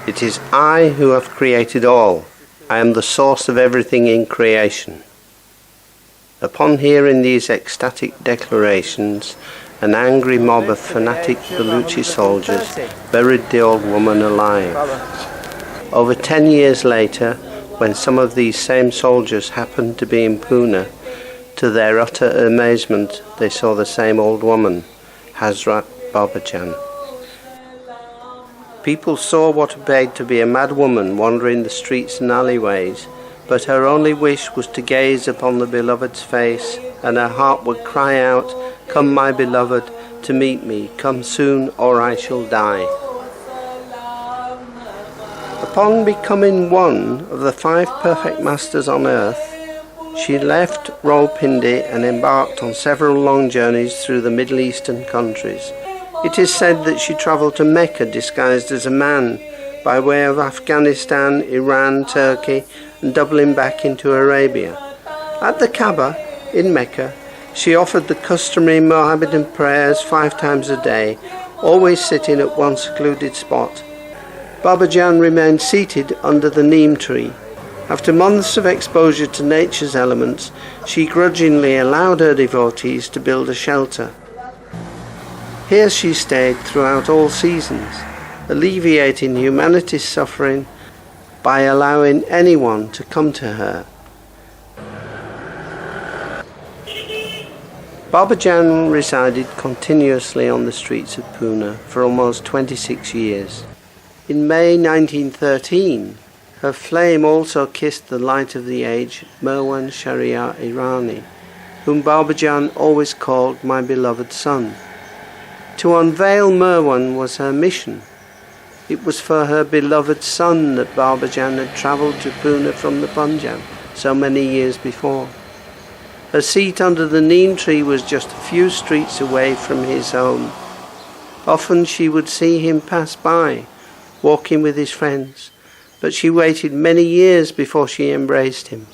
It is I who have created all. I am the source of everything in creation. Upon hearing these ecstatic declarations, an angry mob of fanatic Baluchi soldiers buried the old woman alive. Over 10 years later, when some of these same soldiers happened to be in Pune, to their utter amazement, they saw the same old woman, Hazrat Babajan. People saw what appeared to be a mad woman wandering the streets and alleyways, but her only wish was to gaze upon the beloved's face, and her heart would cry out, "Come, my beloved, to meet me, come soon, or I shall die." Upon becoming one of the 5 perfect masters on earth, she left Rawalpindi and embarked on several long journeys through the Middle Eastern countries. It is said that she travelled to Mecca disguised as a man, by way of Afghanistan, Iran, Turkey, and doubling back into Arabia. At the Kaaba, in Mecca, she offered the customary Mohammedan prayers 5 times a day, always sitting at one secluded spot. Babajan remained seated under the neem tree. After months of exposure to nature's elements, she grudgingly allowed her devotees to build a shelter. Here she stayed throughout all seasons, alleviating humanity's suffering by allowing anyone to come to her. Babajan resided continuously on the streets of Pune for almost 26 years. In May 1913, her flame also kissed the light of the age, Merwan Sharia Irani, whom Babajan always called my beloved son. To unveil Merwan was her mission. It was for her beloved son that Babajan had travelled to Pune from the Punjab so many years before. Her seat under the neem tree was just a few streets away from his home. Often she would see him pass by, walking with his friends, but she waited many years before she embraced him.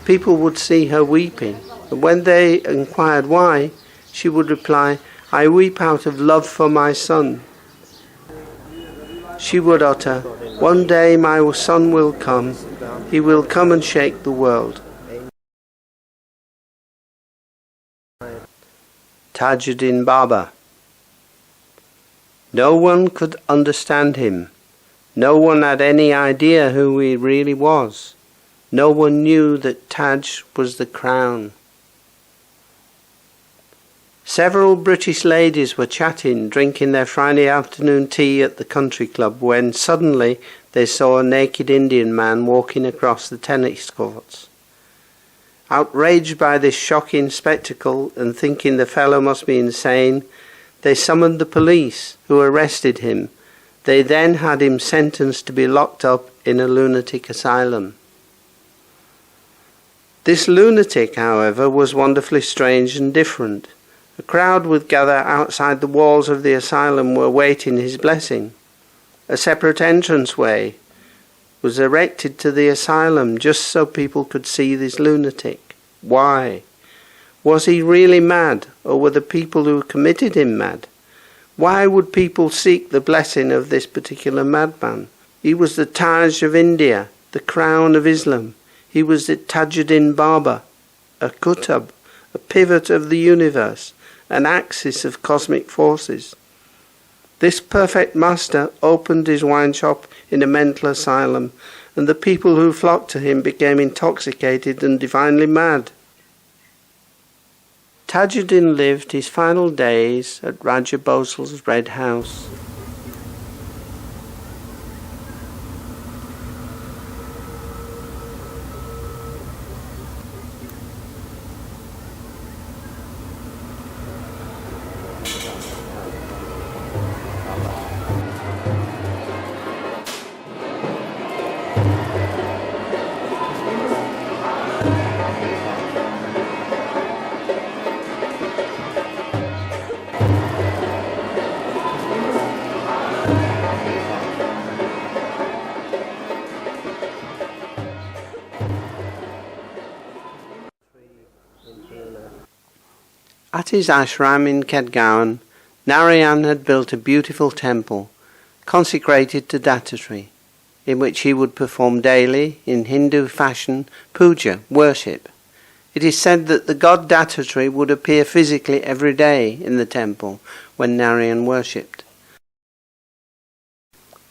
People would see her weeping, and when they inquired why, she would reply, "I weep out of love for my son." She would utter, "One day my son will come. He will come and shake the world." Tajuddin Baba. No one could understand him. No one had any idea who he really was. No one knew that Taj was the crown. Several British ladies were chatting, drinking their Friday afternoon tea at the country club, when suddenly they saw a naked Indian man walking across the tennis courts. Outraged by this shocking spectacle and thinking the fellow must be insane, they summoned the police, who arrested him. They then had him sentenced to be locked up in a lunatic asylum. This lunatic, however, was wonderfully strange and different. A crowd would gather outside the walls of the asylum were waiting his blessing. A separate entranceway was erected to the asylum just so people could see this lunatic. Why? Was he really mad, or were the people who committed him mad? Why would people seek the blessing of this particular madman? He was the Taj of India, the crown of Islam. He was the Tajuddin Baba, a Qutb, a pivot of the universe, an axis of cosmic forces. This perfect master opened his wine shop in a mental asylum, and the people who flocked to him became intoxicated and divinely mad. Tajuddin lived his final days at Raja Bhosal's Red House. At his ashram in Kedgaon, Narayan had built a beautiful temple, consecrated to Dattatreya, in which he would perform daily, in Hindu fashion, puja, worship. It is said that the god Dattatreya would appear physically every day in the temple when Narayan worshipped.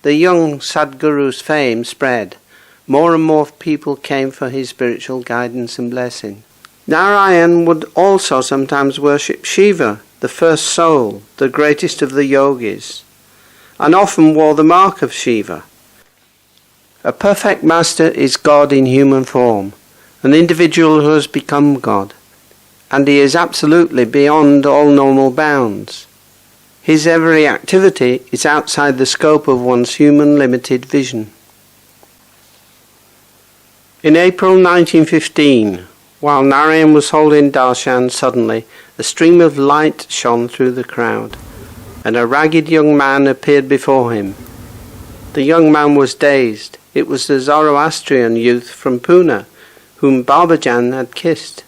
The young Sadguru's fame spread. More and more people came for his spiritual guidance and blessing. Narayan would also sometimes worship Shiva, the first soul, the greatest of the yogis, and often wore the mark of Shiva. A perfect master is God in human form, an individual who has become God, and he is absolutely beyond all normal bounds. His every activity is outside the scope of one's human limited vision. In April 1915, while Narayan was holding darshan, suddenly a stream of light shone through the crowd, and a ragged young man appeared before him. The young man was dazed. It was the Zoroastrian youth from Pune, whom Babajan had kissed.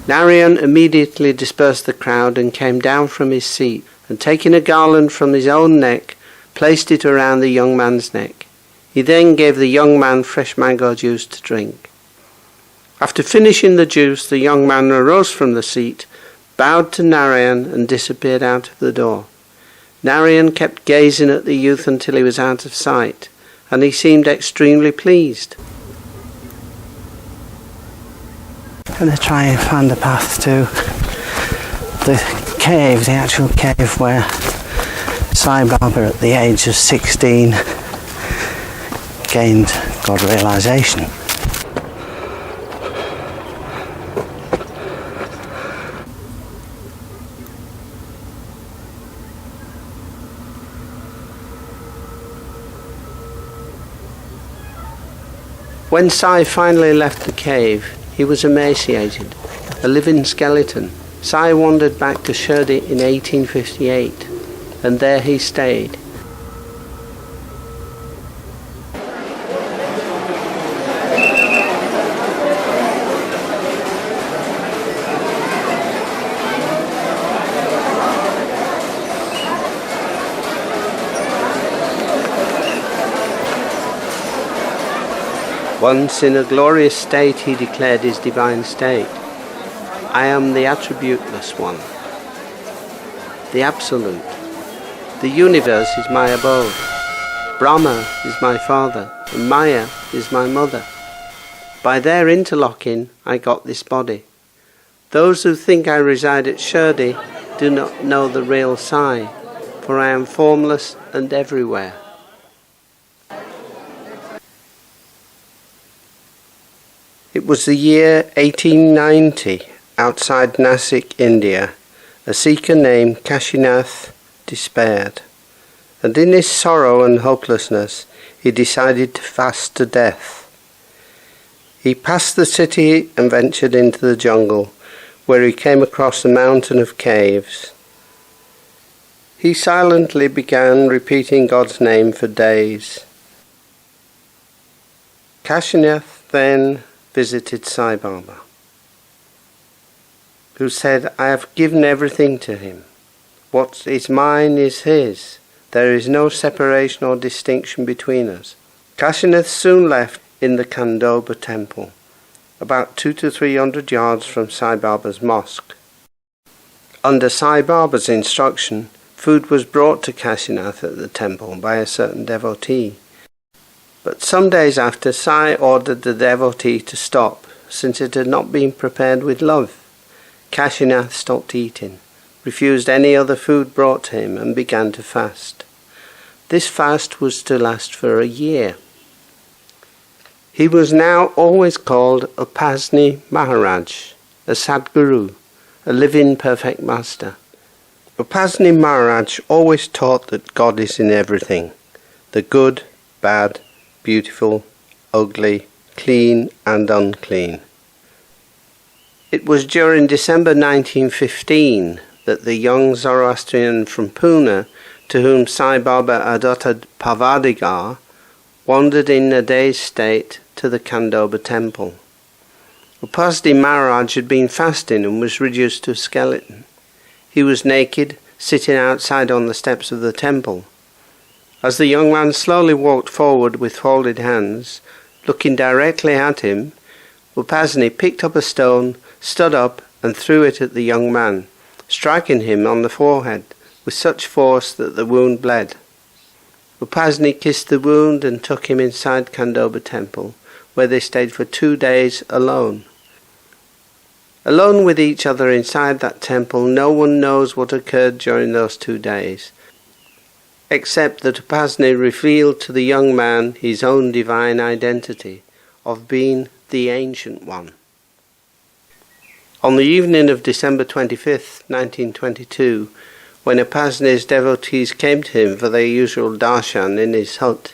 Narayan immediately dispersed the crowd and came down from his seat, and taking a garland from his own neck, placed it around the young man's neck. He then gave the young man fresh mango juice to drink. After finishing the juice, the young man arose from the seat, bowed to Narayan and disappeared out of the door. Narayan kept gazing at the youth until he was out of sight, and he seemed extremely pleased. I'm going to try and find a path to the cave, the actual cave where Sai Baba at the age of 16 gained God realisation. When Sai finally left the cave, he was emaciated, a living skeleton. Sai wandered back to Shirdi in 1858, and there he stayed. Once in a glorious state he declared his divine state. I am the attributeless one, the Absolute. The universe is my abode. Brahma is my father, and Maya is my mother. By their interlocking, I got this body. Those who think I reside at Shirdi do not know the real Sai, for I am formless and everywhere. It was the year 1890, outside Nasik, India. A seeker named Kashinath despaired, and in his sorrow and hopelessness he decided to fast to death. He passed the city and ventured into the jungle, where he came across a mountain of caves. He silently began repeating God's name for days. Kashinath then visited Sai Baba, who said, I have given everything to him. What is mine is his. There is no separation or distinction between us. Kashinath soon left in the Khandoba temple, about 200 to 300 yards from Sai Baba's mosque. Under Sai Baba's instruction, food was brought to Kashinath at the temple by a certain devotee. But some days after, Sai ordered the devotee to stop, since it had not been prepared with love. Kashinath stopped eating, refused any other food brought to him, and began to fast. This fast was to last for a year. He was now always called Upasni Maharaj, a Sadguru, a living perfect master. Upasni Maharaj always taught that God is in everything, the good, bad, beautiful, ugly, clean and unclean. It was during December 1915 that the young Zoroastrian from Pune, to whom Sai Baba adopted Pavadigar, wandered in a dazed state to the Khandoba temple. Upasni Maharaj had been fasting and was reduced to a skeleton. He was naked, sitting outside on the steps of the temple. As the young man slowly walked forward with folded hands, looking directly at him, Upasni picked up a stone, stood up and threw it at the young man, striking him on the forehead with such force that the wound bled. Upasni kissed the wound and took him inside Khandoba temple, where they stayed for 2 days alone. Alone with each other inside that temple, no one knows what occurred during those 2 days, except that Upasni revealed to the young man his own divine identity of being the Ancient One. On the evening of December 25th, 1922, when Upasni's devotees came to him for their usual darshan in his hut,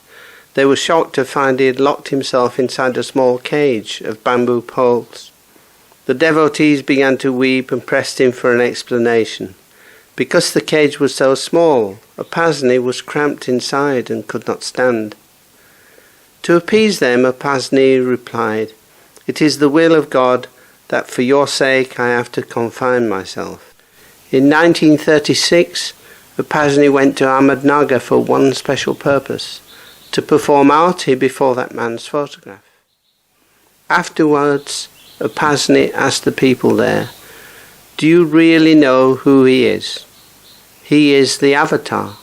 they were shocked to find he had locked himself inside a small cage of bamboo poles. The devotees began to weep and pressed him for an explanation. Because the cage was so small, Upasni was cramped inside and could not stand. To appease them, Upasni replied, "It is the will of God that for your sake I have to confine myself." In 1936, Upasni went to Ahmednagar for one special purpose, to perform arati before that man's photograph. Afterwards, Upasni asked the people there, "Do you really know who he is? He is the avatar."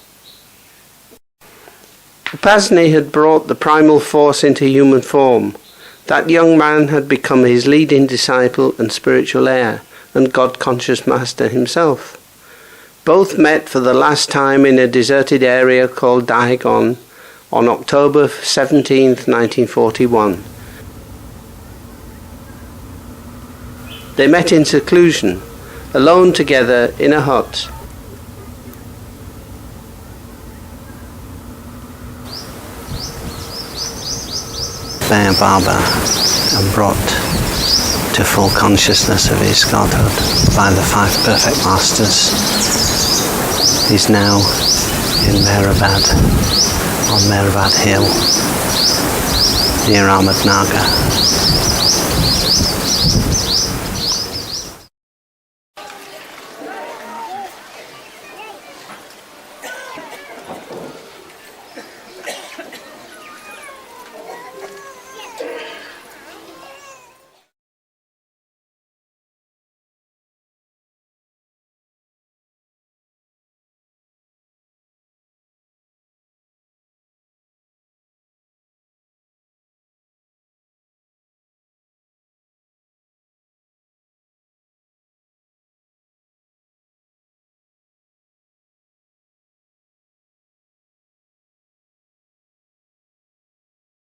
Upasni had brought the primal force into human form. That young man had become his leading disciple and spiritual heir, and God-conscious master himself. Both met for the last time in a deserted area called Dahigon on October 17th, 1941. They met in seclusion, alone together in a hut. Narayan Baba and brought to full consciousness of his godhood by the 5 perfect masters. He's now in Mehrabad, on Mehrabad Hill, near Ahmednagar.